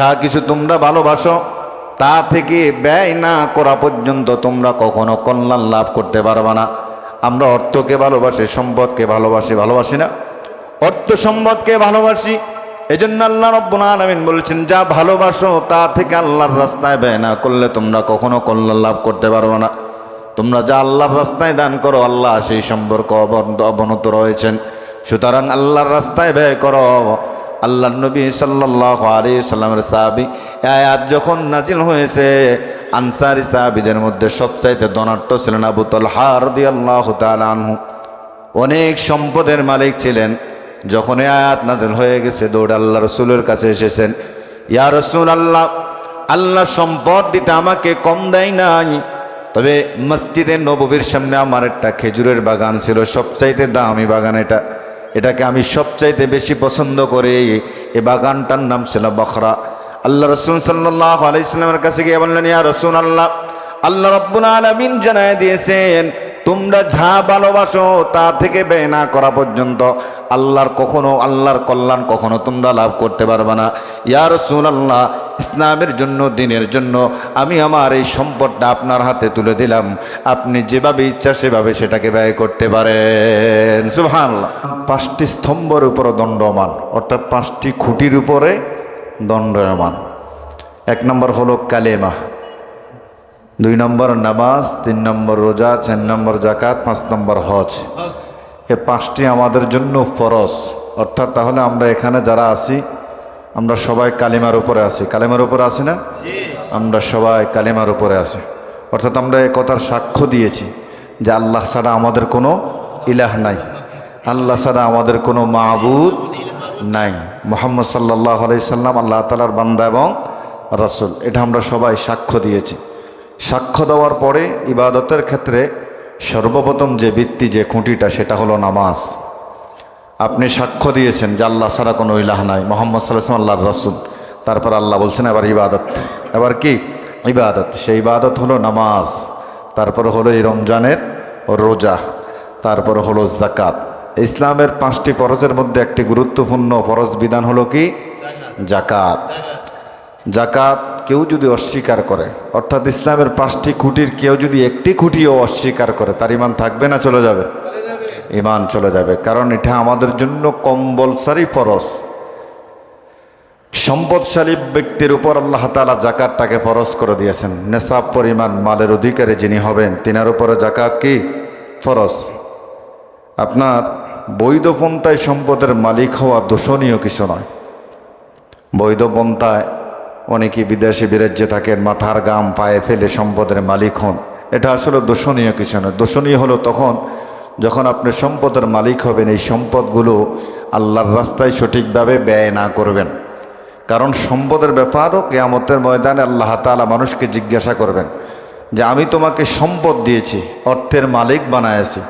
যা কিছু তোমরা ভালোবাসো তা থেকে ব্যয় না করা পর্যন্ত তোমরা কখনো কল্যাণ লাভ করতে পারবে না। আমরা অর্থকে ভালোবাসি, সম্পদকে ভালোবাসি না? অর্থ সম্পদকে ভালোবাসি। এজন্য আল্লাহ রাব্বুল আলামিন বলেছেন, যা ভালোবাসো তা থেকে আল্লাহর রাস্তায় ব্যয় না করলে তোমরা কখনো কল্যাণ লাভ করতে পারবে না। তোমরা যা আল্লাহর রাস্তায় দান করো, আল্লাহ সেই সম্পর্ক অবনত রয়েছেন। সুতরাং আল্লাহর রাস্তায় ব্যয় করো। আল্লাহর নবী সাল্লাল্লাহু আলাইহি সাল্লামের সাহাবী আয়াত যখন নাজিল হয়েছে, আনসারী সাহাবীদের মধ্যে সবচাইতে ধনাঢ্য ছিলেন আবু তালহা রাদিয়াল্লাহু তাআলা আনহু। অনেক সম্পদের মালিক ছিলেন। যখন এই আয়াত নাজিল হয়ে গেছে, দৌড়ে আল্লাহ রাসূলের কাছে এসেছেন, ইয়া রাসূলুল্লাহ, আল্লাহ সম্পদ দিতে আমাকে কম দেয় নাই, তবে মসজিদে নববীর সামনে আমার একটা খেজুরের বাগান ছিল, সবচাইতে দামি বাগান। এটাকে আমি সবচাইতে বেশি পছন্দ করি। এই বাগানটার নাম ছিল বখরা। আল্লাহ রাসূল সাল্লাল্লাহু আলাইহি সাল্লামের কাছে গিয়ে বললেন, ইয়া রাসূলুল্লাহ, আল্লাহ রাব্বুল আলামিন জানায় দিয়েছেন, তোমরা যা ভালোবাসো তা থেকে ব্যয় না করা পর্যন্ত আল্লাহর কল্যাণ কখনো তোমরা লাভ করতে পারবে না। ইয়া রাসূলুল্লাহ, ইসলামের জন্য, দিনের জন্য আমি আমার এই সম্পদটা আপনার হাতে তুলে দিলাম, আপনি যেভাবে ইচ্ছা সেভাবে সেটাকে ব্যয় করতে পারেন। সুবহানাল্লাহ। 5টি স্তম্ভের উপরে দণ্ডমান, অর্থাৎ 5টি খুঁটির উপরে দণ্ডমান। 1 নম্বর হলো কালেমা, 2 নম্বর নামাজ, 3 নম্বর রোজা, 4 নম্বর জাকাত, 5 নম্বর হজ। এই 5টি আমাদের জন্য ফরজ। অর্থাৎ তাহলে আমরা এখানে যারা আছি, আমরা সবাই কালিমার উপরে আছি। কালিমার উপরে আছি না? আমরা সবাই কালিমার উপরে আছি। অর্থাৎ আমরা এই কথার সাক্ষ্য দিয়েছি যে আল্লাহ ছাড়া আমাদের কোনো ইলাহ নাই, আল্লাহ ছাড়া আমাদের কোনো মাবুদ নাই, মুহাম্মদ সাল্লাল্লাহু আলাইহি সাল্লাম আল্লাহ তাআলার বান্দা এবং রাসূল। এটা আমরা সবাই সাক্ষ্য দিয়েছি। সাক্ষ্য দেওয়ার পরে ইবাদতের ক্ষেত্রে সর্বপ্রথম যে ভিত্তি, যে খুঁটিটা, সেটা হলো নামাজ। আপনি সাক্ষ্য দিয়েছেন যে আল্লাহ ছাড়া কোনো ইলাহ নাই, মুহাম্মদ সাল্লাল্লাহু আলাইহি ওয়াসাল্লাম আল্লাহর রাসূল। তারপর আল্লাহ বলছেন এবার ইবাদত। এবার কি ইবাদত? সেই ইবাদত হলো নামাজ। তারপর হলো এই রমজানের রোজা, তারপর হলো জাকাত। ইসলামের 5টি ফরজের মধ্যে একটি গুরুত্বপূর্ণ ফরজ বিধান হলো কি? জাকাত। জাকাত কেউ যদি অস্বীকার করে, অর্থাৎ ইসলামের 5টি খুঁটির কেউ যদি একটি খুঁটিও অস্বীকার করে, তার ঈমান থাকবে না চলে যাবে? ঈমান চলে যাবে। কারণ এটা আমাদের জন্য কম্পালসারি ফরজ। সম্পদশালী ব্যক্তির উপর আল্লাহ তাআলা জাকাতটাকে ফরজ করে দিয়েছেন। নেশাব পরিমাণ মালের অধিকারী যিনি হবেন, তিনার উপরে জাকাত কি ফরজ। আপনার বৈধ পন্থায় সম্পদের মালিক হওয়া দোষণীয় কিছু নয়। বৈধ পন্থায় অনেকেই বিদেশে বিরাজ্যে থাকেন, মাথার গাম পায়ে ফেলে সম্পদের মালিক হন, এটা আসলে দোষণীয় কিছু নয়। দোষণীয় হলো তখন যখন আপনি সম্পদের মালিক হবেন, এই সম্পদগুলো আল্লাহর রাস্তায় সঠিকভাবে ব্যয় না করবেন। কারণ সম্পদের ব্যাপারও কিয়ামতের ময়দানে আল্লাহ তাআলা মানুষকে জিজ্ঞাসা করবেন যে আমি তোমাকে সম্পদ দিয়েছি, অর্থের মালিক বানায়েছি,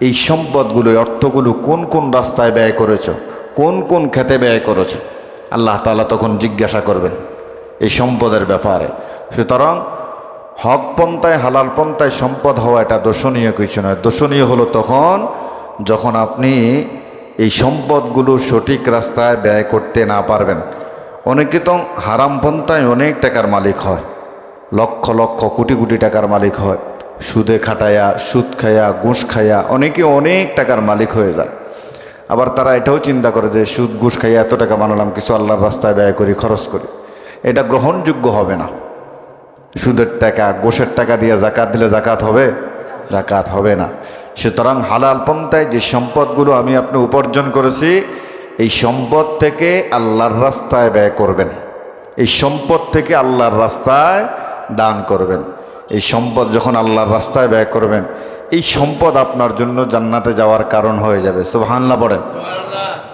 এই সম্পদগুলো, অর্থগুলো কোন কোন রাস্তায় ব্যয় করেছ, কোন কোন খেতে ব্যয় করেছ, আল্লাহ তাআলা তখন জিজ্ঞাসা করবেন এই সম্পদের ব্যাপারে। সুতরাং হক পন্থায়, হালাল পন্থায় সম্পদ হওয়া এটা দোষণীয় কিছু নয়। দোষণীয় হলো তখন যখন আপনি এই সম্পদগুলো সঠিক রাস্তায় ব্যয় করতে না পারবেন। অনেকে তো হারাম পন্থায় অনেক টাকার মালিক হয়, লক্ষ লক্ষ কোটি কোটি টাকার মালিক হয়, সুদে খাটায়া, সুদ খায়া, ঘুষ খায়া অনেকে অনেক টাকার মালিক হয়ে যায়। আবার তারা এটাও চিন্তা করে যে সুদ ঘুষ খাইয়া এত টাকা বানালাম, কিছু আল্লাহর রাস্তায় ব্যয় করি, খরচ করি। এটা গ্রহণযোগ্য হবে না। সুদের টাকা, ঘুষের টাকা দিয়ে জাকাত দিলে জাকাত হবে? জাকাত হবে না। সুতরাং হালাল পন্থায় যে সম্পদগুলো আমি আপনি উপার্জন করেছি, এই সম্পদ থেকে আল্লাহর রাস্তায় ব্যয় করবেন। এই সম্পদ থেকে আল্লাহর রাস্তায় দান করবেন। এই সম্পদ যখন আল্লাহর রাস্তায় ব্যয় করবেন, এই সম্পদ আপনার জন্য জান্নাতে যাওয়ার কারণ হয়ে যাবে। সুবহানাল্লাহ পড়েন।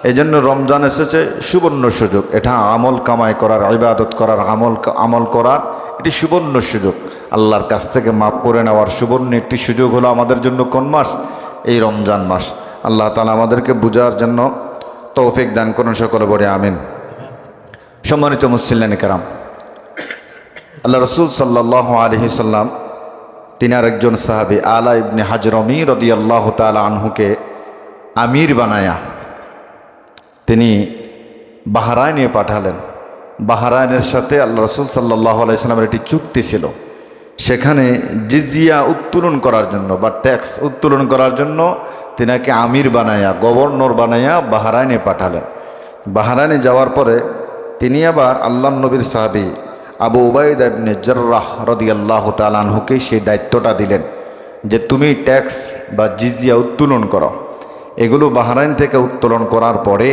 এই জন্য রমজান এসেছে সুবর্ণ সুযোগ। এটা আমল কামাই করার, ইবাদত করার, আমল করার এটি সুবর্ণ সুযোগ। আল্লাহর কাছ থেকে মাফ করে নেওয়ার সুবর্ণ একটি সুযোগ হলো আমাদের জন্য কোন মাস? এই রমজান মাস। আল্লাহ তাআলা আমাদেরকে বুঝার জন্য তৌফিক দান করুন, সকলে বলে আমিন। সম্মানিত মুসলিম কেরাম, আল্লাহ রাসূল সাল্লাল্লাহু আলাইহি সাল্লাম তিনার একজন সাহাবী আলা ইবনে হাজরমি রাদিয়াল্লাহু তাআলা আনহুকে আমির বানায়া তিনি বাহরাইনে পাঠালেন। বাহরাইনের সাথে আল্লাহ রাসূল সাল্লাল্লাহু আলাইহি সাল্লামের একটি চুক্তি ছিল। সেখানে জিজিয়া উত্তোলন করার জন্য বা ট্যাক্স উত্তোলন করার জন্য তিনাকে আমির বানাইয়া, গভর্নর বানাইয়া বাহরাইনে পাঠালেন। বাহরাইনে যাওয়ার পরে তিনি আবার আল্লাহর নবীর সাহাবী আবু উবাইদা ইবনে জাররাহ রাদিয়াল্লাহু তাআলা আনহুকে সেই দায়িত্বটা দিলেন যে তুমি ট্যাক্স বা জিজিয়া উত্তোলন করো। এগুলো বাহরাইন থেকে উত্তোলন করার পরে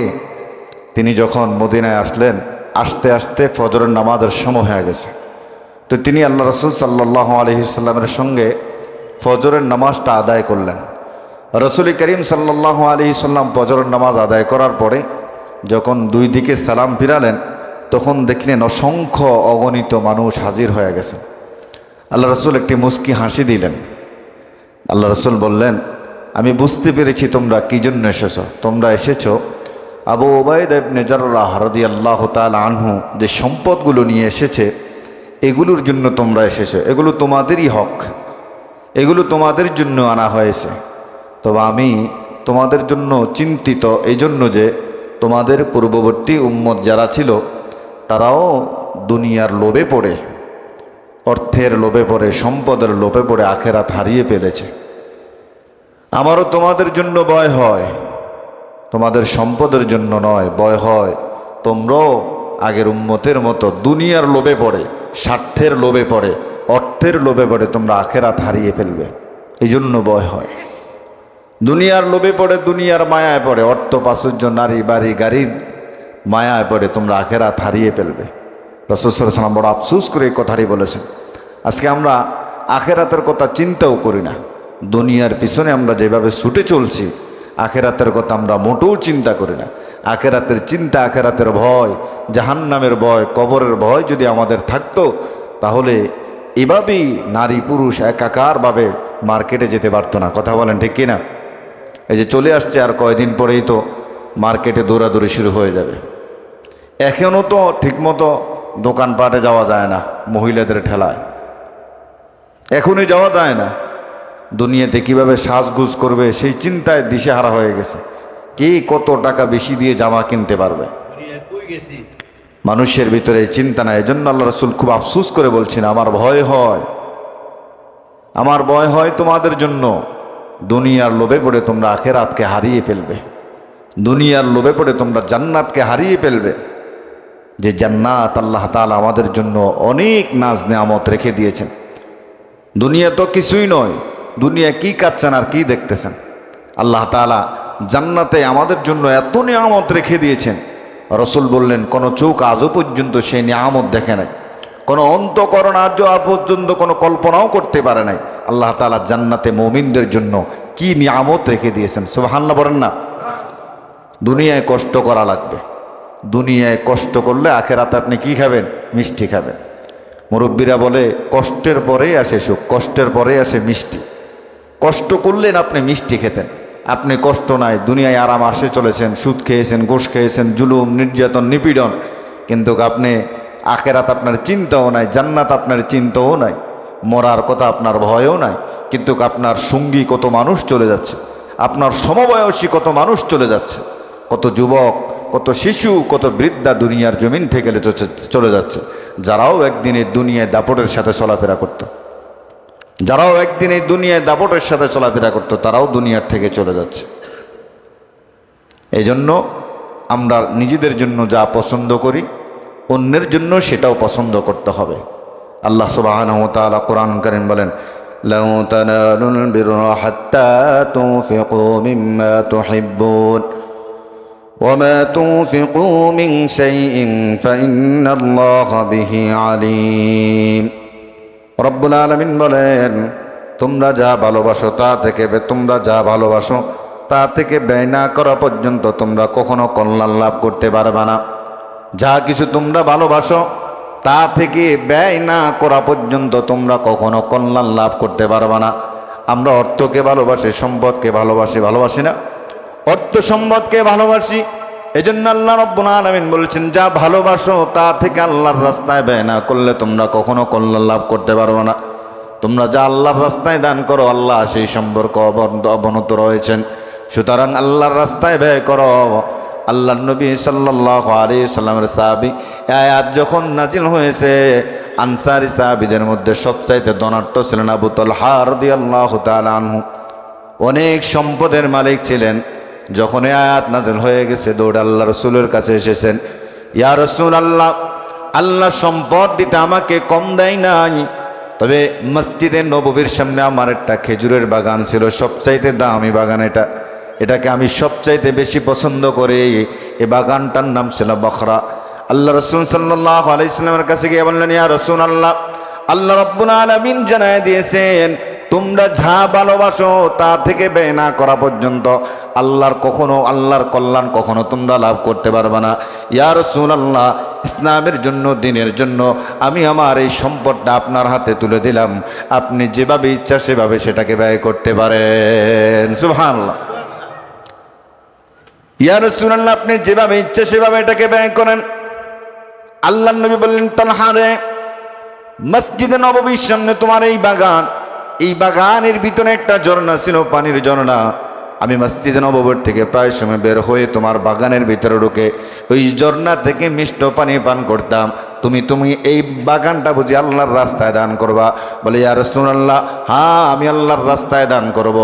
তিনি যখন মদিনায় আসলেন, আস্তে আস্তে ফজরের নামাজের সময় হয়ে গেছে। তো তিনি আল্লাহ রাসূল সাল্লাল্লাহু আলাইহি সাল্লামের সঙ্গে ফজরের নামাজটা আদায় করলেন। রাসূল করিম সাল্লাল্লাহু আলাইহি সাল্লাম ফজরের নামাজ আদায় করার পরে যখন দুই দিকে সালাম ফিরালেন, তখন দেখলেন অসংখ্য অগণিত মানুষ হাজির হয়ে গেছে। আল্লাহ রাসূল একটি মুস্কি হাসি দিলেন। আল্লাহ রাসূল বললেন, আমি বুঝতে পেরেছি তোমরা কী জন্য এসেছো। তোমরা এসেছো আবু উবাইদা ইবনে জাররাহ রাদিয়াল্লাহু তাআলা আনহু যে সম্পদগুলো নিয়ে এসেছে এগুলোর জন্য তোমরা এসেছো। এগুলো তোমাদেরই হক, এগুলো তোমাদের জন্য আনা হয়েছে। তবে আমি তোমাদের জন্য চিন্তিত এই জন্য যে তোমাদের পূর্ববর্তী উম্মত যারা ছিল তারাও দুনিয়ার লোভে পড়ে, অর্থের লোভে পড়ে, সম্পদের লোভে পড়ে আখেরাত হারিয়ে ফেলেছে। আমারও তোমাদের জন্য ভয় হয়, তোমাদের সম্পদের জন্য নয়, ভয় হয় তোমরাও আগের উম্মতের মতো দুনিয়ার লোভে পড়ে, স্বার্থের লোভে পড়ে, অর্থের লোভে পড়ে তোমরা আখেরাত হারিয়ে ফেলবে, এই জন্য ভয় হয়। দুনিয়ার লোভে পড়ে, দুনিয়ার মায়ায় পড়ে, অর্থ প্রাচুর্য, নারী বাড়ি গাড়ির মায়ায় পড়ে তোমরা আখেরাত হারিয়ে ফেলবে। রাসূল সাল্লাল্লাহু আলাইহি ওয়াসাল্লাম বড় আফসোস করে এই কথাটি বলেছেন। আজকে আমরা আখেরাতের কথা চিন্তাও করি না। দুনিয়ার পিছনে আমরা যেভাবে ছুটে চলছি, আখেরাতের কথা আমরা মোটেও চিন্তা করি না। আখেরাতের চিন্তা, আখেরাতের ভয়, জাহান্নামের ভয়, কবরের ভয় যদি আমাদের থাকতো তাহলে এভাবেই নারী পুরুষ একাকারভাবে মার্কেটে যেতে পারতো না। কথা বলেন ঠিক কিনা? এই যে চলে আসছে আর কয়দিন পরেই তো মার্কেটে দৌড়াদৌড়ি শুরু হয়ে যাবে। এখনও তো ঠিকমতো দোকানপাটে যাওয়া যায় না, মহিলাদের ঠেলায় এখনই যাওয়া যায় না। দুনিয়াতে কিভাবে সাজগুজ করবে সেই চিন্তায় দিশেহারা হয়ে গেছে। কে কত টাকা বেশি দিয়ে জামা কিনতে পারবে, মানুষের ভিতরে এই চিন্তা নাই। এজন্য আল্লাহ রাসূল খুব আফসোস করে বলছেন, আমার ভয় হয়, আমার ভয় হয় তোমাদের জন্য। দুনিয়ার লোভে পড়ে তোমরা আখেরাতকে হারিয়ে ফেলবে, দুনিয়ার লোভে পড়ে তোমরা জান্নাতকে হারিয়ে ফেলবে। যে জান্নাত আল্লাহ তাআলা আমাদের জন্য অনেক নাজ নেয়ামত রেখে দিয়েছেন। দুনিয়া তো কিছুই নয়, দুনিয়া কি কাচ্ছেন আর কি দেখতেছেন। আল্লাহ তাআলা জান্নাতে আমাদের জন্য এত নিয়ামত রেখে দিয়েছেন। রাসূল বললেন, কোনো চোখ আজও পর্যন্ত সেই নিয়ামত দেখে নাই, কোনো অন্তঃকরণ আজও পর্যন্ত কোনো কল্পনাও করতে পারে নাই আল্লাহ তাআলা জান্নাতে মুমিনদের জন্য কি নিয়ামত রেখে দিয়েছেন। সুবহানাল্লাহ বলেন না? দুনিয়ায় কষ্ট করা লাগবে, দুনিয়ায় কষ্ট করলে আখেরাতে আপনি কি খাবেন? মিষ্টি খাবেন। মুরব্বীরা বলে কষ্টের পরেই আসে সুখ, কষ্টের পরেই আসে মিষ্টি। কষ্ট করলেন আপনি মিষ্টি খেতেন, আপনি কষ্ট নাই, দুনিয়ায় আরাম আসে চলেছেন, সুদ খেয়েছেন, ঘুষ খেয়েছেন, জুলুম নির্যাতন নিপীড়ন, কিন্তু আপনি আখেরাত আপনার চিন্তাও নাই, জান্নাত আপনার চিন্তাও নাই, মরার কথা আপনার ভয়ও নাই। কিন্তু আপনার সঙ্গী কত মানুষ চলে যাচ্ছে, আপনার সমবয়সী কত মানুষ চলে যাচ্ছে, কত যুবক, কত শিশু, কত বৃদ্ধা দুনিয়ার জমিন থেকে চলে যাচ্ছে, যারাও একদিন এই দুনিয়ায় দাপটের সাথে চলাফেরা করত, যারাও একদিন এই দুনিয়ায় দাপটের সাথে চলাফেরা করত, তারাও দুনিয়ার থেকে চলে যাচ্ছে। এই জন্য আমরা নিজেদের জন্য যা পছন্দ করি অন্যের জন্য সেটাও পছন্দ করতে হবে। আল্লাহ সুবহানাহু ওয়া তাআলা কোরআন কারীম বলেন, লাউ তানালুল বিররা হাত্তা তুনফিকু মিম্মা তুহিব্বুন ওয়া মা তুনফিকু মিন শাইইন ফাইন্নাল্লাহা বিহি আলীম। রব্বুল আলামিন বলেন, তোমরা যা ভালোবাসো তা থেকে তা থেকে ব্যয় না করা পর্যন্ত তোমরা কখনো কল্যাণ লাভ করতে পারবে না। যা কিছু তোমরা ভালোবাসো তা থেকে ব্যয় না করা পর্যন্ত তোমরা কখনো কল্যাণ লাভ করতে পারবে না। আমরা অর্থকে ভালোবাসি, সম্পদকে ভালোবাসি না? অর্থ সম্পদকে ভালোবাসি। এজন্য আল্লাহ রাব্বুল আলামিন বলেছেন, যা ভালোবাসো তা থেকে আল্লাহর রাস্তায় ব্যয় না করলে তোমরা কখনো কল্যাণ লাভ করতে পারবে না। তোমরা যা আল্লাহর রাস্তায় দান করো, আল্লাহ সেই সম্পর্ক অবনত রয়েছেন। সুতরাং আল্লাহর রাস্তায় ব্যয় করো, আল্লাহর নবী সাল্লাল্লাহু আলাইহি সাল্লামের সাহাবী আয়াত যখন নাজিল হয়েছে, আনসারী সাহাবীদের মধ্যে সবচাইতে ধনাঢ্য ছিলেন আবু তালহা রাদিয়াল্লাহু তাআলা আনহু। অনেক সম্পদের মালিক ছিলেন। যখন এই আয়াত নাজিল হয়ে গেছে, দৌড়ে আল্লাহ রাসূলের কাছে এসেছেন, ইয়া রাসূলুল্লাহ, আল্লাহ সম্পদ দিতে আমাকে কম দেয় নাই, তবে মসজিদে নববীর সামনে আমার একটা খেজুরের বাগান ছিল, সবচাইতে দামি বাগান, এটাকে আমি সবচাইতে বেশি পছন্দ করি। এই বাগানটার নাম ছিল বখরা। আল্লাহ রাসূল সাল্লাল্লাহু আলাইহি সাল্লামের কাছে গিয়ে বললেন, ইয়া রাসূলুল্লাহ, আল্লাহ রাব্বুল আলামিন জানায় দিয়েছেন, তোমরা যা ভালোবাসো তা থেকে ব্যয় না করা পর্যন্ত আল্লাহর কল্যাণ কখনো তোমরা লাভ করতে পারবে না। ইয়া রাসূলুল্লাহ, ইসলামের জন্য, দ্বীনের জন্য আমি আমার এই সম্পদটা আপনার হাতে তুলে দিলাম, আপনি যেভাবে ইচ্ছা সেভাবে সেটাকে ব্যয় করতে পারেন। সুবহানাল্লাহ। ইয়া রাসূলুল্লাহ, আপনি যেভাবে ইচ্ছা সেভাবে এটাকে ব্যয় করেন। আল্লাহর নবী বললেন, তালহা রে, মসজিদে নববীর সামনে তোমার এই বাগান, এই বাগানের ভিতরে একটা ঝর্ণা ছিল, পানির ঝর্ণা। আমি মসজিদে নববীর থেকে প্রায় সময় বের হয়ে তোমার বাগানের ভিতরে ঢুকে ওই ঝর্ণা থেকে মিষ্ট পানি পান করতাম। তুমি এই বাগানটা বুঝি আল্লাহর রাস্তায় দান করবা? বলে, ইয়া রাসূলুল্লাহ, হ্যাঁ, আমি আল্লাহর রাস্তায় দান করব।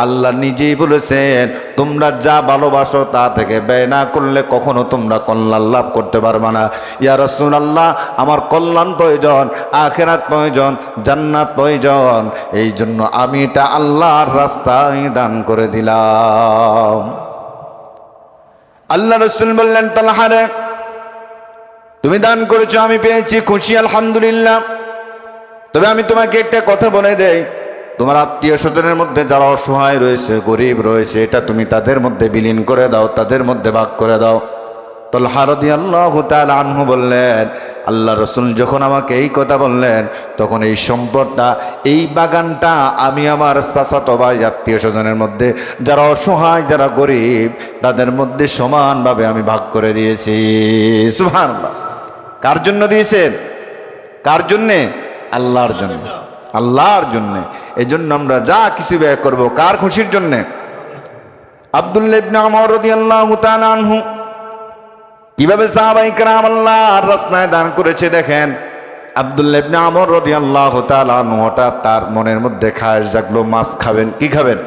আল্লাহ নিজেই বলেছেন, তোমরা যা ভালোবাসো তা থেকে ব্যয় না করলে কখনো তোমরা কল্যাণ লাভ করতে পারবে না। ইয়া রাসূলুল্লাহ, আমার কল্যাণ প্রয়োজন, আখিরাত প্রয়োজন, জান্নাত প্রয়োজন, এই জন্য আমি এটা আল্লাহর রাস্তায় দান করে দিলাম। আল্লাহ রাসূল বললেন, তালহা রে, তুমি দান করেছো, আমি পেয়েছি, খুশি, আলহামদুলিল্লাহ। তবে আমি তোমাকে একটা কথা বলে দেই, তোমার আত্মীয় স্বজনের মধ্যে যারা অসহায় রয়েছে, গরিব রয়েছে, এটা তুমি তাদের মধ্যে বিলীন করে দাও, তাদের মধ্যে ভাগ করে দাও। তালহা রাদিয়াল্লাহু তাআলা আনহু বললেন, আল্লাহ রাসূল যখন আমাকে এই কথা বললেন, তখন এই সম্পদটা, এই বাগানটা আমি আমার চাচাতো ভাই, আত্মীয় স্বজনের মধ্যে যারা অসহায়, যারা গরিব, তাদের মধ্যে সমানভাবে আমি ভাগ করে দিয়েছি। সুবহানাল্লাহ। কার জন্য দিয়েছেন? কার জন্যে? আল্লাহর জন্য, আল্লাহর জন্যে। এই জন্য আমরা যা কিছু ব্যয় করব, কার খুশির জন্যে? আব্দুল্লাহ ইবনে ওমর রাদিয়াল্লাহু তাআলা আনহু কিভাবে সাহাবায়ে কেরাম আল্লাহর রাস্তায় দান করেছে দেখেন। আব্দুল্লাহ ইবনে ওমর রাদিয়াল্লাহু তাআলা আনহু, হঠাৎ তার মনের মধ্যে খায়েশ জাগলো, মাছ খাবেন। কি খাবেন?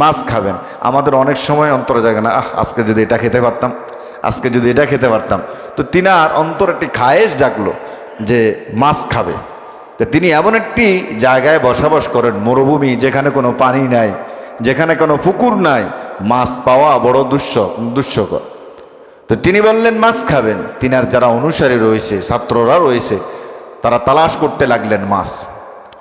মাছ খাবেন। আমাদের অনেক সময় অন্তর জাগে না, আজকে যদি এটা খেতে পারতাম, আজকে যদি এটা খেতে পারতাম। তো তিনার অন্তর একটি খায়েশ জাগলো যে মাছ খাবে। তো তিনি এমন একটি জায়গায় বসবাস করেন, মরুভূমি, যেখানে কোনো পানি নাই, যেখানে কোনো পুকুর নাই, মাছ পাওয়া বড় দুঃস্বকর। তো তিনি বললেন মাছ খাবেন। তিনার যারা অনুসারী রয়েছে, ছাত্ররা রয়েছে, তারা তালাশ করতে লাগলেন মাছ।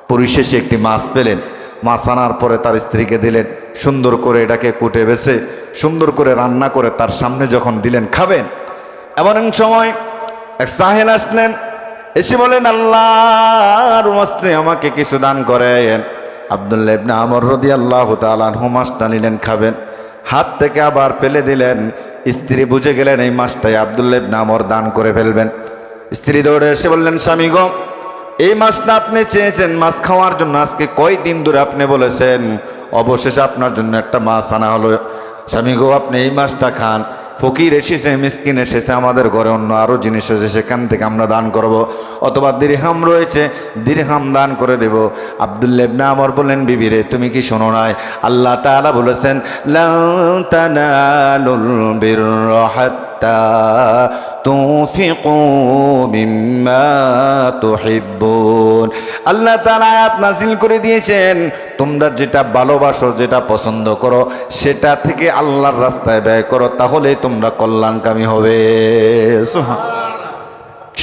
পরিশেষে একটি মাছ পেলেন। মাছ আনার পরে তার স্ত্রীকে দিলেন, সুন্দর করে এটাকে কুটে বেছে সুন্দর করে রান্না করে তার সামনে যখন দিলেন, খাবেন, এমন সময় এক সাহেল আসলেন, এসে বলেন, আল্লাহর ওয়াস্তে আমাকে কিছু দান করেন। আব্দুল্লাহ ইবনে ওমর রাদিয়াল্লাহু তাআলা আনহু মাছটা নিলেন, খাবেন, হাত থেকে আবার ফেলে দিলেন। স্ত্রী বুঝে গেলেন এই মাছটাই আব্দুল্লাহ ইবনে ওমর দান করে ফেলবেন। স্ত্রী দৌড়ে এসে বললেন, স্বামী গো, এই মাছটা আপনি চেয়েছেন মাছ খাওয়ার জন্য, আজকে কয়দিন ধরে আপনি বলেছেন, অবশেষে আপনার জন্য একটা মাছ আনা হলো। স্বামী গো, আপনি এই মাছটা খান। ফকির এসেছে, মিসকিন এসেছে, আমাদের ঘরে অন্য আরও জিনিস এসেছে, সেখান থেকে আমরা দান করব, অথবা দিরহাম রয়েছে, দিরহাম দান করে দেব। আব্দুল্লাহ ইবনে ওমর বললেন, বিবি রে, তুমি কি শোনো নাই? আল্লাহ তাআলা বলেছেন, লা তানালুল বিররা হাত্তা তুনফিকু মিম্মা তুহিব্বুন। আল্লাহ তাআলা আয়াত নাযিল করে দিয়েছেন, তোমরা যেটা ভালোবাসো, যেটা পছন্দ করো, সেটা থেকে আল্লাহর রাস্তায় ব্যয় করো, তাহলে তোমরা কল্যাণকামী হবে।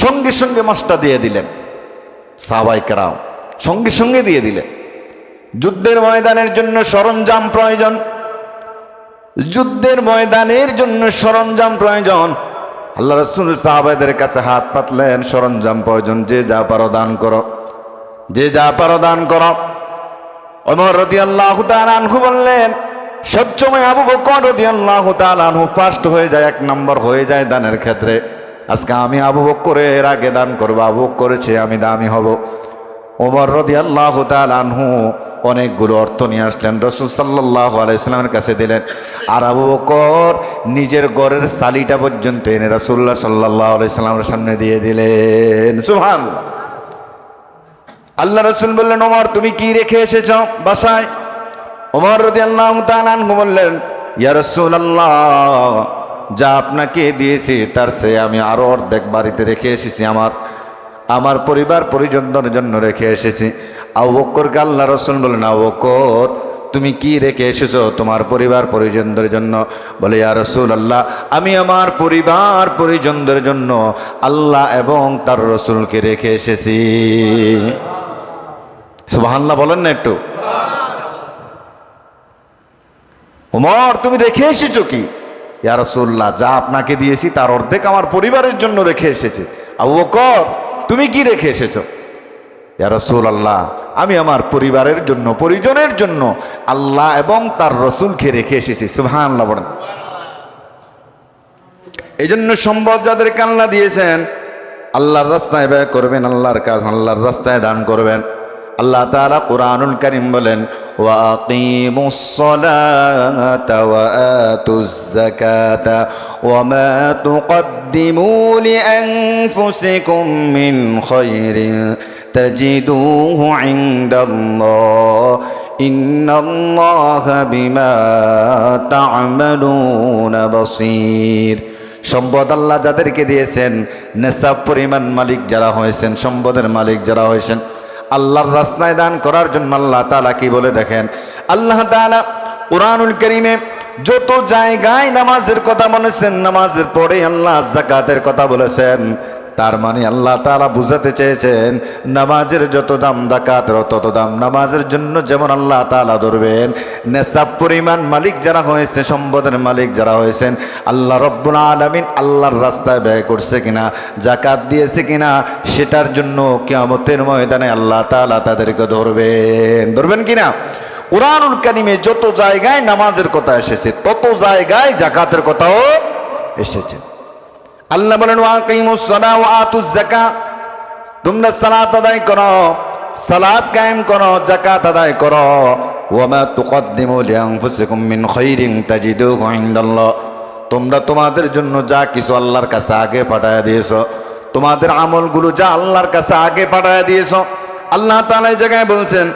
সঙ্গে সঙ্গে মাছটা দিয়ে দিলেন সাহাবায়ে কেরাম, সঙ্গে সঙ্গে দিয়ে দিলেন। যুদ্ধের ময়দানের জন্য সরঞ্জাম প্রয়োজন, যুদ্ধের ময়দানের জন্য সরঞ্জাম প্রয়োজন। আল্লাহ রাসূল সাহাবাদের কাছে হাত পাতলেন, সরঞ্জাম প্রয়োজন, যে যা পারো দান করো, যে যা পারো দান করো। ওমর রাদিয়াল্লাহু তাআলা আনহু বললেন, সবসময় আবু বকর রাদিয়াল্লাহু তাআলা আনহু ফার্স্ট হয়ে যায়, এক নম্বর হয়ে যায় দানের ক্ষেত্রে। আজকে আমি আবু বকরের আগে দান করবো, আবু বকর করেছে, আমি দামি হব। ওমর রাদিয়াল্লাহু তাআলা আনহু অনেকগুলো অর্থ নিয়ে আসলেন, রাসূল সাল্লাল্লাহু আলাইহি সাল্লামের কাছে দিলেন। আর আবু বকর নিজের ঘরের সালিটা পর্যন্ত এনে রাসূলুল্লাহ সাল্লাল্লাহু আলাইহি সাল্লামের সামনে দিয়ে দিলেন। সুবহানাল্লাহ। আল্লাহ রাসূল বললেন, ওমর তুমি কি রেখে এসেছো বাসায়? ওমর রাদিয়াল্লাহু তাআলা আনহু বললেন, ইয়া রাসূলুল্লাহ, যা আপনাকে দিয়েছি তার চেয়ে আমি আরো অর্ধেক বাড়িতে রেখে এসেছি, আমার পরিবার পরিজনদের জন্য রেখে এসেছি। আবু বকরকে আল্লাহ রাসূল বলেন, আবু বকর তুমি কি রেখে এসেছো তোমার পরিবার পরিজনদের জন্য? বলে, ইয়া রাসূলুল্লাহ, আমি আমার পরিবার পরিজনদের জন্য আল্লাহ এবং তার রাসূলকে রেখে এসেছি। সুবহানাল্লাহ বলেন না একটু। ওমর তুমি রেখে এসেছো কি? ইয়া রাসূলুল্লাহ, যা আপনাকে দিয়েছি তার অর্ধেক আমার পরিবারের জন্য রেখে এসেছি। আবু বকর তুমি কি রেখে এসেছো? ইয়া রাসূলুল্লাহ, আমি আমার পরিবারের জন্য পরিজনের জন্য আল্লাহ এবং তার রাসূলকে রেখে এসেছি। সুবহানাল্লাহ বলেন। এই জন্য সম্পদ যাদেরকে আল্লাহ দিয়েছেন আল্লাহর রাস্তায় ব্যয় করবেন, আল্লাহর কাজ আল্লাহর রাস্তায় দান করবেন। আল্লাহ তাআলা কুরআনুল কারীম বলেন, ওয়া আকিমুস সালাতা ওয়া আতুজ যাকাতা ওয়া মা তুকদ্দিমু লিআনফুসিকুম মিন খায়রিন তাজিদুহু ইনদাল্লাহ ইন্নাল্লাহা বিমা তা'মালুনা বাসীর। সম্পদ আল্লাহ যাদেরকে দিয়েছেন, নেশাব পরিমাণ মালিক যারা হয়েছেন, সম্পদের মালিক যারা হয়েছেন, আল্লাহর রাস্তায় দান করার জন্য আল্লাহ তাআলা কি বলে দেখেন। আল্লাহ তাআলা কুরআনুল কারীমে যত জায়গায় নামাজের কথা বলেছেন, নামাজের পরে আল্লাহ যাকাতের কথা বলেছেন। তার মানে আল্লাহ তাআলা বুঝাতে চেয়েছেন নামাজের যত দাম যাকাতের তত দাম। নামাজের জন্য যেমন আল্লাহ তাআলা ধরবেন, নেশাব পরিমাণ মালিক যারা হয়েছে, সম্পদের মালিক যারা হয়েছেন, আল্লাহ রব্বুল আলামিন আল্লাহর রাস্তায় ব্যয় করছে কিনা, যাকাত দিয়েছে কিনা, সেটার জন্য কিয়ামতের ময়দানে আল্লাহ তাআলা তাদেরকে ধরবেন কিনা। কুরআনুল কারীমে যত জায়গায় নামাজের কথা এসেছে তত জায়গায় যাকাতের কথাও এসেছে। আল্লাহ বলেন, ওয়া আকিমুস সালাতা ওয়া আতুজ যাকাত, তোমরা সালাত আদায় করো, সালাত কায়েম করো, যাকাত আদায় করো। ওয়া মা তুকদ্দিমু লিআনফুসিকুম মিন খায়রিন তাজিদুহু ইনদাল্লাহ, তোমরা তোমাদের জন্য যা কিছু আল্লাহর কাছে আগে পাঠায়া দিয়েছো, তোমাদের আমলগুলো যা আল্লাহর কাছে আগে পাঠায়া দিয়েছো, আল্লাহ তাআলা এই জায়গায় বলছেন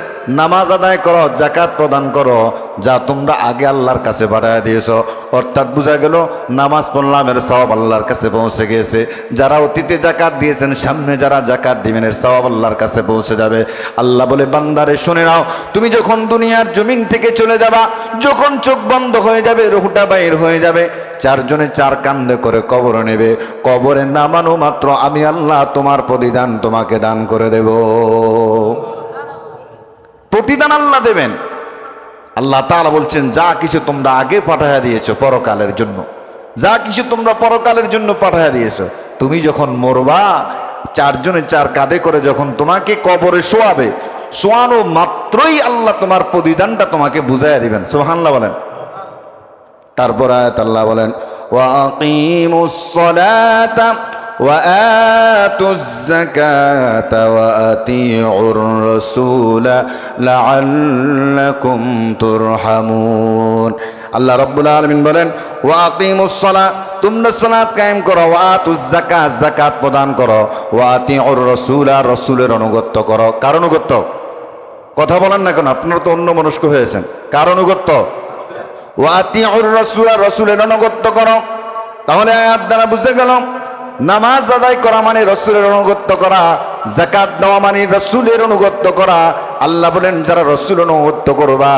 নামাজ আদায় করো, যাকাত প্রদান করো, যা তোমরা আগে আল্লাহর কাছে পাঠায়া দিয়েছো। অর্থাৎ বোঝা গেল নামাজ পড়লাম এর সওয়াব আল্লাহর কাছে পৌঁছে গেছে। যারা অতীতে যাকাত দিয়েছেন, সামনে যারা যাকাত দিবেন এর সওয়াব আল্লাহর কাছে পৌঁছে যাবে। আল্লাহ বলে, বান্দারে শুনে নাও, তুমি যখন দুনিয়ার জমিন থেকে চলে যাবা, যখন চোখ বন্ধ হয়ে যাবে, রুহটা বাইর হয়ে যাবে, চারজনে চার কান্দে করে কবরে নেবে। কবরে নামানো মাত্র আমি আল্লাহ তোমার প্রতিদান তোমাকে দান করে দেব। প্রতিদান আল্লাহ দেবেন। আল্লাহ তাআলা বলছেন, যা কিছু তোমরা আগে পাঠায়া দিয়েছো পরকালের জন্য, যা কিছু তোমরা পরকালের জন্য পাঠায়া দিয়েছো, তুমি যখন মরবা, চারজনে চার কাঁধে করে যখন তোমাকে কবরে শোয়াবে, শোয়ানো মাত্রই আল্লাহ তোমার প্রতিদানটা তোমাকে বুঝাইয়া দিবেন। সুবহানাল্লাহ বলেন। তারপর আয়াত আল্লাহ বলেন, ওয়া আকিমুস সালাতা ওয়া আতুজ যাকাতা ওয়া আতিউর রাসূলা লাআল্লাকুম তুরহামুন। আল্লাহ রাব্বুল আলামিন বলেন, ওয়া আকিমুস সালাত, তোমরা সালাত কায়েম করো, ওয়া আতুজ যাকাত, যাকাত প্রদান করো, ওয়া আতিউর রাসূলা, রাসূলের অনুগত্য করো। কার অনুগত্য? কথা বলেন না কেন? আপনারা তো অন্যমনস্ক হয়েছেন। কার অনুগত্য? ওয়া আতিউর রাসূলা, রাসূলের অনুগত্য করো। তাহলে আয়াত দ্বারা বুঝে গেল নামাজ আদায় করা মানে রাসূলের অনুগত্য করা, যাকাত দেওয়া মানে রাসূলের অনুগত্য করা। আল্লাহ বলেন, যারা রাসূলের অনুগত্য করবা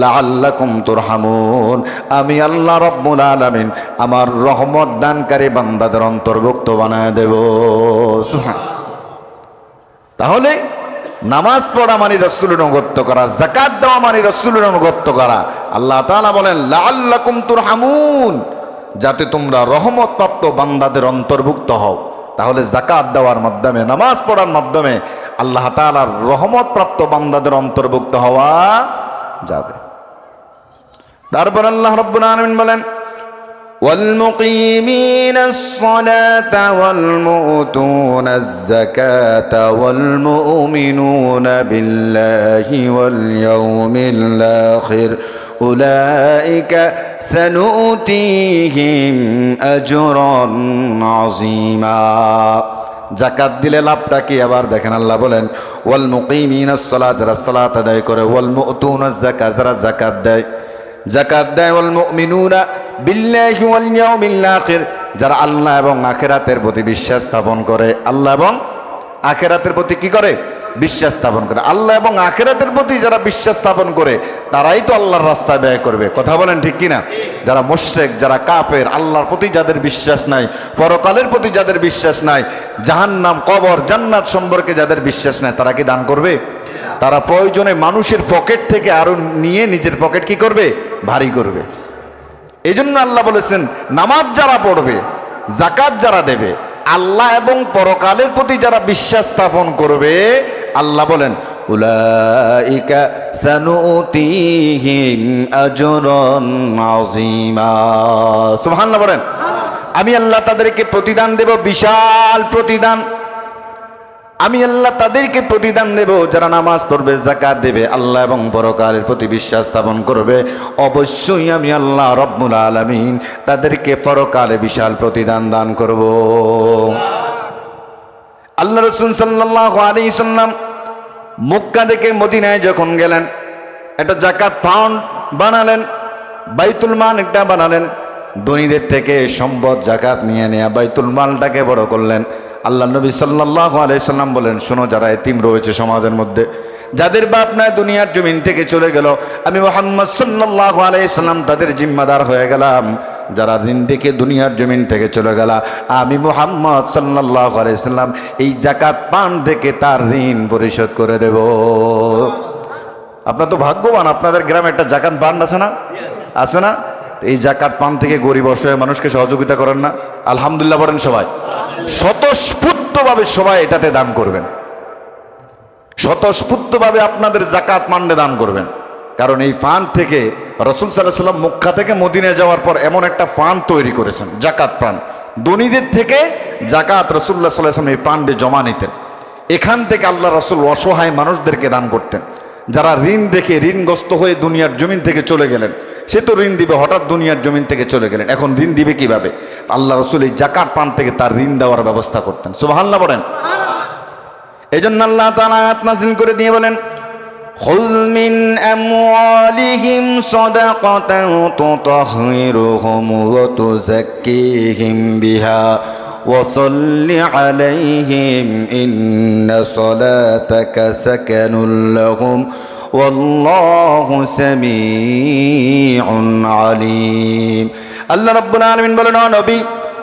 লাআল্লাকুম তুরহামুন, আমি আল্লাহ রাব্বুল আলামিন আমার রহমত দানকারী বান্দাদের অন্তর্ভুক্ত বানায় দেব। সুবহানাল্লাহ। তাহলে নামাজ পড়া মানে রাসূলের অনুগত্য করা, যাকাত দেওয়া মানে রাসূলের অনুগত্য করা। আল্লাহ তাআলা বলেন, লাআল্লাকুম তুরহামুন, যাতে তোমরা রহমত প্রাপ্ত বান্দাদের অন্তর্ভুক্ত হও। তাহলে যাকাত দেওয়ার মাধ্যমে, নামাজ পড়ার মাধ্যমে আল্লাহ তাআলার রহমত প্রাপ্ত বান্দাদের অন্তর্ভুক্ত হওয়া যাবে। তারপর আল্লাহ রাব্বুল আলামিন বলেন, والمقيمين الصلاة والمؤتون الزكاة والمؤمنون بالله واليوم الآخر أولئك سنؤتيهم أجرا عظيما জাকাত দিলে লাভটা কি আবার দেখেন আল্লাহ বলেন ওয়াল মুকিমিনাস সালাত যারা সালাত আদায় করে ওয়াল মুতুনাজ যাকাত যারা জাকাত দেয় ওয়াল মুমিনুনা বিল্লাহি ওয়াল ইয়াউমিল আখির যারা আল্লাহ এবং আখিরাতের প্রতি বিশ্বাস স্থাপন করে আল্লাহ এবং আখিরাতের প্রতি কি করে বিশ্বাস স্থাপন করে আল্লাহ এবং আখিরাতের প্রতি যারা বিশ্বাস স্থাপন করে তারাই তো আল্লাহর রাস্তায় ব্যয় করবে কথা বলেন ঠিক কিনা যারা মুশরিক যারা কাফের আল্লাহর প্রতি যাদের বিশ্বাস নাই পরকালের প্রতি যাদের বিশ্বাস নাই জাহান্নাম কবর জান্নাত সম্পর্কে যাদের বিশ্বাস নাই তারা কি দান করবে তারা প্রয়োজনে মানুষের পকেট থেকে আরো নিয়ে নিজের পকেট কি করবে ভারী করবে এই জন্য আল্লাহ বলেছেন নামাজ যারা পড়বে যাকাত যারা দেবে আল্লাহ এবং পরকালের প্রতি যারা বিশ্বাস স্থাপন করবে আল্লাহ বলেন উলাইকা সানুতিহিম আজরান আযীমা সুবহানাল্লাহ বলেন আমি আল্লাহ তাদেরকে প্রতিদান দেব বিশাল প্রতিদান আমি আল্লাহ তাদেরকে প্রতিদান দেব যারা নামাজ পড়বে যাকাত দেবে আল্লাহ এবং পরকালের প্রতি বিশ্বাস স্থাপন করবে অবশ্যই আমি আল্লাহ রব্বুল আলামিন তাদেরকে পরকালে বিশাল প্রতিদান দান করব আল্লাহ রাসূল সাল্লাল্লাহু আলাইহি সাল্লাম মক্কা থেকে মদিনায় যখন গেলেন একটা যাকাত ফান্ড বানালেন বাইতুল মাল একটা বানালেন ধনীদের থেকে সম্পদ যাকাত নিয়ে নেয়া বাইতুল মালটাকে বড় করলেন আল্লাহ নবী সাল্লাল্লাহু আলাইহি সাল্লাম বলেন শোনো যারা এতিম রয়েছে সমাজের মধ্যে যাদের বাপ নাই দুনিয়ার জমিন থেকে চলে গেল আমি মুহাম্মদ সাল্লাল্লাহু আলাইহি সাল্লাম তাদের জিম্মাদার হয়ে গেলাম যারা ঋণ রেখে দুনিয়ার জমিন থেকে চলে গেল আমি মুহাম্মদ সাল্লাল্লাহু আলাইহি সাল্লাম এই যাকাত পান থেকে তার ঋণ পরিশোধ করে দেব আপনারা তো ভাগ্যবান আপনাদের গ্রামে একটা যাকাত পান আছে না এই যাকাত পান থেকে গরিব অসহায় মানুষকে সহযোগিতা করেন না আলহামদুলিল্লাহ বলেন সবাই স্বতঃস্ফূর্তভাবে সবাই এটাতে দান করবেন স্বতঃস্ফূর্তভাবে আপনাদের যাকাত মান্ডে দান করবেন কারণ এই ফান্ড থেকে রাসূল সাল্লাল্লাহু আলাইহি ওয়াসাল্লাম মক্কা থেকে মদিনায় যাওয়ার পর এমন একটা ফান্ড তৈরি করেছেন যাকাত ফান্ড ধনীদের থেকে যাকাত রাসূলুল্লাহ সাল্লাল্লাহু আলাইহি ওয়াসাল্লাম এই ফান্ডে জমা নিতেন এখান থেকে আল্লাহ রাসূল অসহায় মানুষদেরকে দান করতেন যারা ঋণ রেখে ঋণগ্রস্ত হয়ে দুনিয়ার জমিন থেকে চলে গেলেন সে তো ঋণ দিবে হঠাৎ দুনিয়ার জমিন থেকে চলে গেলেন এখন ঋণ দিবে কিভাবে আল্লাহ রাসূল এই যাকাত পান থেকে তার ঋণ দেওয়ার ব্যবস্থা করতেন সুবহানাল্লাহ বলেন এজন্য আল্লাহ তাআলা আয়াত নাযিল করে দিয়ে বলেন খুয মিন আমওয়ালিহিম সাদাকাতান তুতাহহিরুহুম ওয়া তুযাক্কিহিম বিহা ওয়া সাল্লি আলাইহিম ইন্না সালাতাকা সাকানুল লাহুম ওয়াল্লাহু সামিউন আলিম আল্লাহ রাব্বুল আলামিন বলেন ও নবী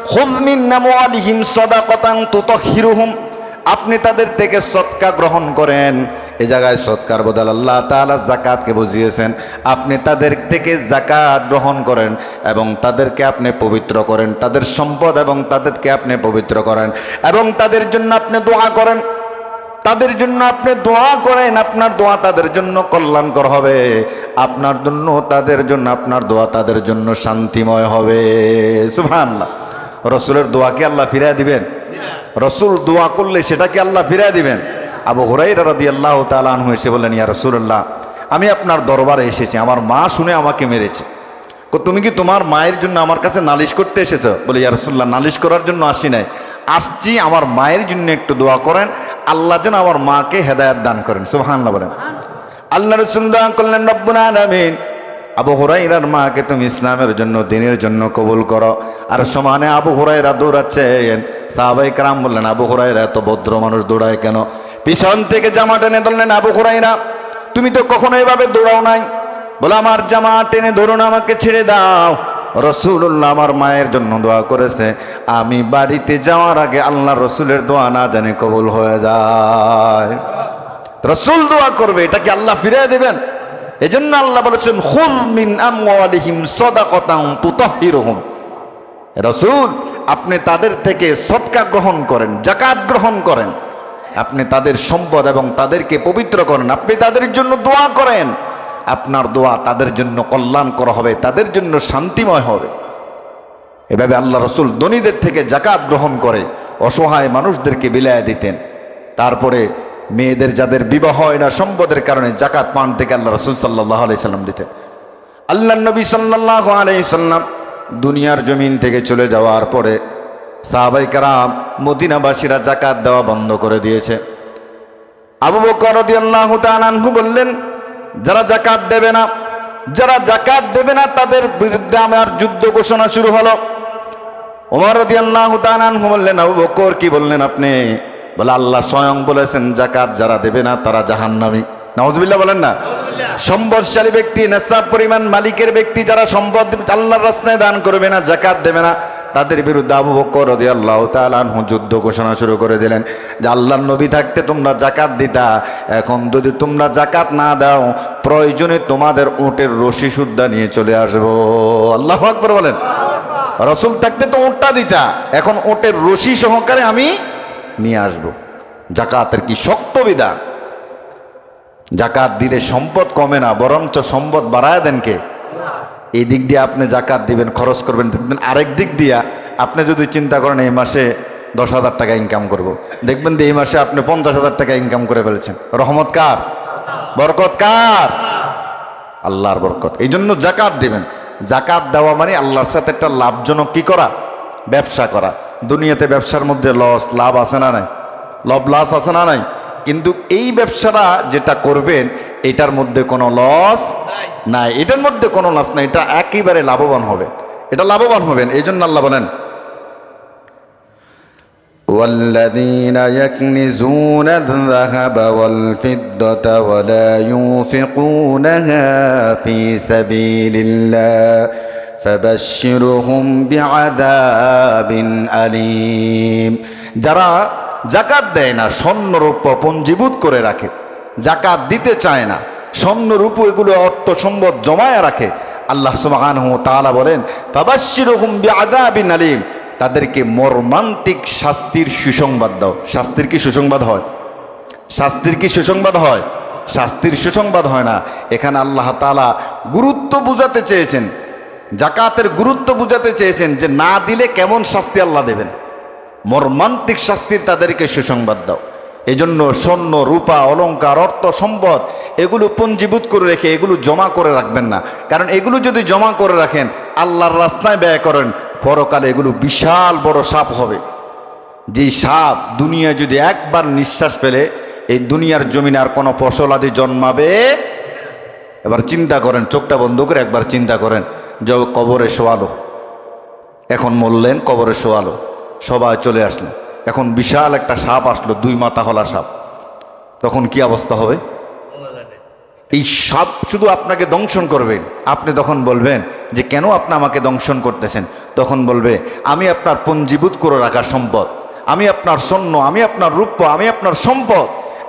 খুয মিন আমওয়ালিহিম সাদাকাতান তুতাহহিরুহুম আপনি তাদের থেকে সদকা গ্রহণ করেন এই জায়গায় সদকার বদল আল্লাহ তাআলা যাকাতকে বুঝিয়েছেন আপনি তাদের থেকে যাকাত গ্রহণ করেন এবং তাদেরকে আপনি পবিত্র করেন তাদের সম্পদ এবং তাদেরকে আপনি পবিত্র করেন এবং তাদের জন্য আপনি দোয়া করেন তাদের জন্য আপনি দোয়া করেন আপনার দোয়া তাদের জন্য কল্যাণকর হবে আপনার জন্য তাদের জন্য আপনার দোয়া তাদের জন্য শান্তিময় হবে সুবহানাল্লাহ রাসূলের দোয়া কি আল্লাহ ফিরিয়ে দিবেন রাসূল দোয়া করলে সেটা কি আল্লাহ ফিরিয়ে দিবেন আবু হুরায়রা রাদিয়াল্লাহু তাআলা আনহু এসে বললেন ইয়া রাসূলুল্লাহ আমি আপনার দরবারে এসেছি আমার মা শুনে আমাকে মেরেছে তুমি কি তোমার মায়ের জন্য আমার কাছে নালিশ করতে এসেছো বলে ইয়া রাসূলুল্লাহ নালিশ করার জন্য আসি নাই আসছি আমার মায়ের জন্য একটু দোয়া করেন আল্লাহ যেন আমার মাকে হেদায়েত দান করেন সুবহানাল্লাহ বলেন আল্লাহ রাসূল দোয়া করলেন রব্বুল আলামিন আবু হুরায়রার মাকে তুমি ইসলামের জন্য দ্বীনের জন্য কবুল করো আর সমানে আবু হুরায়রা দৌড়াচ্ছেন সাহাবায়ে কেরাম বললেন আবু হুরায়রা এত ভদ্র মানুষ দৌড়ায় কেন পিছন থেকে জামা টেনে ধরলেন আবু হুরায়রা তুমি তো কখনো এভাবে দৌড়াও নাই বলে আমার জামা টেনে ধরুন আমাকে ছেড়ে দাও রাসূলুল্লাহ আমার মায়ের জন্য দোয়া করেছে আমি বাড়িতে যাওয়ার আগে আল্লাহ রাসূলের দোয়া না জানে কবুল হয়ে যায় রাসূল দোয়া করবে এটা কি আল্লাহ ফিরিয়ে দেবেন এজন্য আল্লাহ বলেছেন খুয মিন আমওয়ালিহিম সাদাকাতান তুতাহহিরুহুম রাসূল আপনি তাদের থেকে সদকা গ্রহণ করেন যাকাত গ্রহণ করেন আপনি তাদের সম্পদ এবং তাদেরকে পবিত্র করেন আপনি তাদের জন্য দোয়া করেন আপনার দোয়া তাদের জন্য কল্যাণকর হবে তাদের জন্য শান্তিময় হবে এভাবে আল্লাহ রসুল ধনীদের থেকে জাকাত গ্রহণ করে অসহায় মানুষদেরকে বিলায় দিতেন। তারপরে মেয়েদের যাদের বিবাহ হয় না সম্পদের কারণে জাকাত পান থেকে আল্লাহ রসুল সাল্লাল্লাহু আলাইহি সাল্লাম দিতেন। আল্লাহ নবী সাল্লাল্লাহু আলাইহি সাল্লাম দুনিয়ার জমিন থেকে চলে যাওয়ার পরে সাহাবায়ে কেরাম মদিনাবাসীরা জাকাত দেওয়া বন্ধ করে দিয়েছে। আবু বকর রাদিয়াল্লাহু তাআলা আনহু বললেন, যারা জাকাত দেবে না তাদের বিরুদ্ধে আমার যুদ্ধ ঘোষণা শুরু হলো। ওমর রাদিয়াল্লাহু তাআলা আনহু বললেন, আবু বকর কি বললেন আপনি? বলে, আল্লাহ স্বয়ং বলেছেন জাকাত যারা দেবে না তারা জাহান্নামী। নাউজুবিল্লাহ বলেন না। সম্পদশালী ব্যক্তি, নেশাব পরিমাণ মালিকের ব্যক্তি যারা সম্পদ আল্লাহর রাস্তায় দান করবে না, জাকাত দেবে না, তাদের বিরুদ্ধে আবু বকর রাদিয়াল্লাহু তাআলা আনহু যুদ্ধ ঘোষণা শুরু করে দিলেন যে আল্লাহর নবী থাকতে তোমরা জাকাত দিতা, এখন যদি তোমরা জাকাত না দাও প্রয়োজনে তোমাদের উটের রশি সুদ্ধা নিয়ে চলে আসবো। আল্লাহু আকবার বলেন। রাসূল থাকতে তো উটটা দিতা, এখন উটের রশি সহকারে আমি নিয়ে আসবো। জাকাতের কি শক্ত বিধান! জাকাত দিলে সম্পদ কমে না, বরঞ্চ সম্পদ বাড়ায় দেন কে? এই দিক দিয়ে আপনি জাকাত দিবেন, খরচ করবেন, দেখবেন আরেক দিক দিয়া আপনি যদি চিন্তা করেন এই মাসে 10,000 টাকা ইনকাম করব, দেখবেন যে এই মাসে আপনি 50,000 টাকা ইনকাম করে ফেলছেন। রহমত কার? বরকত কার? আল্লাহর বরকত। এই জন্য জাকাত দিবেন। জাকাত দেওয়া মানে আল্লাহর সাথে একটা লাভজনক কি করা? ব্যবসা করা। দুনিয়াতে ব্যবসার মধ্যে লস লাভ আছে না নাই? লস আছে না নাই? কিন্তু এই ব্যবসাটা যেটা করবেন এটার মধ্যে কোনো লস নাই, এটার মধ্যে কোনো লস নাই, এটা একেবারে লাভবান হবে, এটা লাভবান হবেন। এই জন্য আল্লাহ বলেন, والذين يكنزون الذهب والفضة ولا ينفقونها في سبيل الله فبشرهم بعذاب أليم। যারা জাকাত দেয় না, স্বর্ণরূপ পঞ্জীভূত করে রাখে, জাকাত দিতে চায় না, স্বর্ণরূপ এগুলো অর্থ সম্পদ জমায় রাখে, আল্লাহ সুবহানাহু ওয়া তাআলা বলেন ফাবাশশিরহুম বিআযাবিন আলীম, তাদেরকে মর্মান্তিক শাস্তির সুসংবাদ দাও। শাস্তির কি সুসংবাদ হয়? শাস্তির কি সুসংবাদ হয়? শাস্তির সুসংবাদ হয় না। এখানে আল্লাহ তাআলা গুরুত্ব বুঝাতে চেয়েছেন, জাকাতের গুরুত্ব বুঝাতে চেয়েছেন যে না দিলে কেমন শাস্তি আল্লাহ দেবেন, মর্মান্তিক শাস্তির তাদেরকে সুসংবাদ দাও। এই জন্য স্বর্ণ রূপা অলংকার অর্থ সম্পদ এগুলো পঞ্জীভূত করে রেখে এগুলো জমা করে রাখবেন না, কারণ এগুলো যদি জমা করে রাখেন আল্লাহর রাস্তায় ব্যয় করেন, পরকালে এগুলো বিশাল বড় সাপ হবে। যেই সাপ দুনিয়ায় যদি একবার নিঃশ্বাস ফেলে এই দুনিয়ার জমিনে আর কোনো ফসল আদি জন্মাবে। এবার চিন্তা করেন, চোখটা বন্ধ করে একবার চিন্তা করেন যে কবরে শোয়ালো, এখন মরলেন, কবরে শোয়ালো, সবাই চলে আসলো, এখন বিশাল একটা সাপ আসলো, 2 মাথা হলা সাপ, তখন কি অবস্থা হবে? এই সাপ শুধু আপনাকে দংশন করবে, আপনি তখন বলবেন যে কেন আপনি আমাকে দংশন করতেছেন? তখন বলবে আমি আপনার পঞ্জীভূত করে রাখা সম্পদ, আমি আপনার স্বর্ণ, আমি আপনার রূপ্য, আমি আপনার সম্পদ,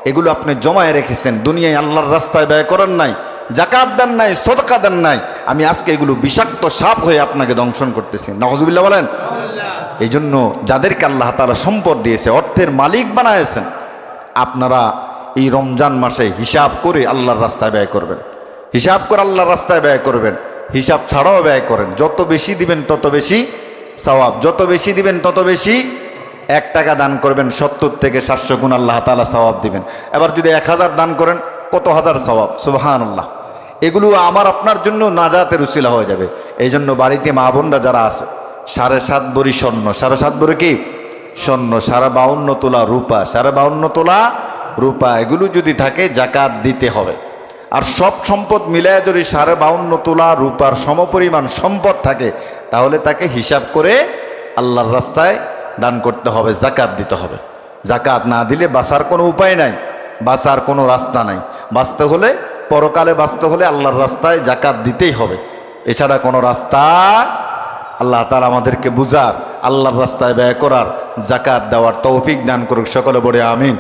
এগুলো আপনি জমায়ে রেখেছেন, দুনিয়ায় আল্লাহর রাস্তায় ব্যয় করেন নাই, জাকাত দেন নাই, সদকা দেন নাই, আমি আজকে এগুলো বিষাক্ত সাপ হয়ে আপনাকে দংশন করতেছি। নাউজুবিল্লাহ বলেন। এই জন্য যাদেরকে আল্লাহ তাআলা সম্পদ দিয়েছে, অর্থের মালিক বানায়েছেন, আপনারা এই রমজান মাসে হিসাব করে আল্লাহর রাস্তায় ব্যয় করবেন, হিসাব করে আল্লাহর রাস্তায় ব্যয় করবেন, হিসাব ছাড়াও ব্যয় করেন। যত বেশি দিবেন তত বেশি সওয়াব, যত বেশি দিবেন তত বেশি। 1 টাকা দান করবেন 70 থেকে 700 গুণ আল্লাহ তাআলা সওয়াব দিবেন। এবার যদি 1000 দান করেন কত হাজার সওয়াব, সুবহানাল্লাহ। এগুলো আমার আপনার জন্য নাজাতের উসিলা হয়ে যাবে। এই জন্য বাড়িতে মা বোনরা যারা আছে 7.5 ভরি স্বর্ণ, 7.5 ভরি কি স্বর্ণ, 52 তোলা রূপা, 52 তোলা রূপা, এগুলো যদি থাকে জাকাত দিতে হবে। আর সব সম্পদ মিলায় যদি 52 তোলা রূপার সমপরিমাণ সম্পদ থাকে তাহলে তাকে হিসাব করে আল্লাহর রাস্তায় দান করতে হবে, জাকাত দিতে হবে। জাকাত না দিলে বাঁচার কোনো উপায় নাই, বাঁচার কোনো রাস্তা নাই। বাঁচতে হলে, পরকালে বাঁচতে হলে আল্লাহর রাস্তায় জাকাত দিতেই হবে, এছাড়া কোনো রাস্তা। আল্লাহ তাআলা আমাদেরকে বুঝার, আল্লাহর রাস্তায় ব্যয় করার, জাকাত দেওয়ার তৌফিক দান করুক। সকলে বলে আমিন।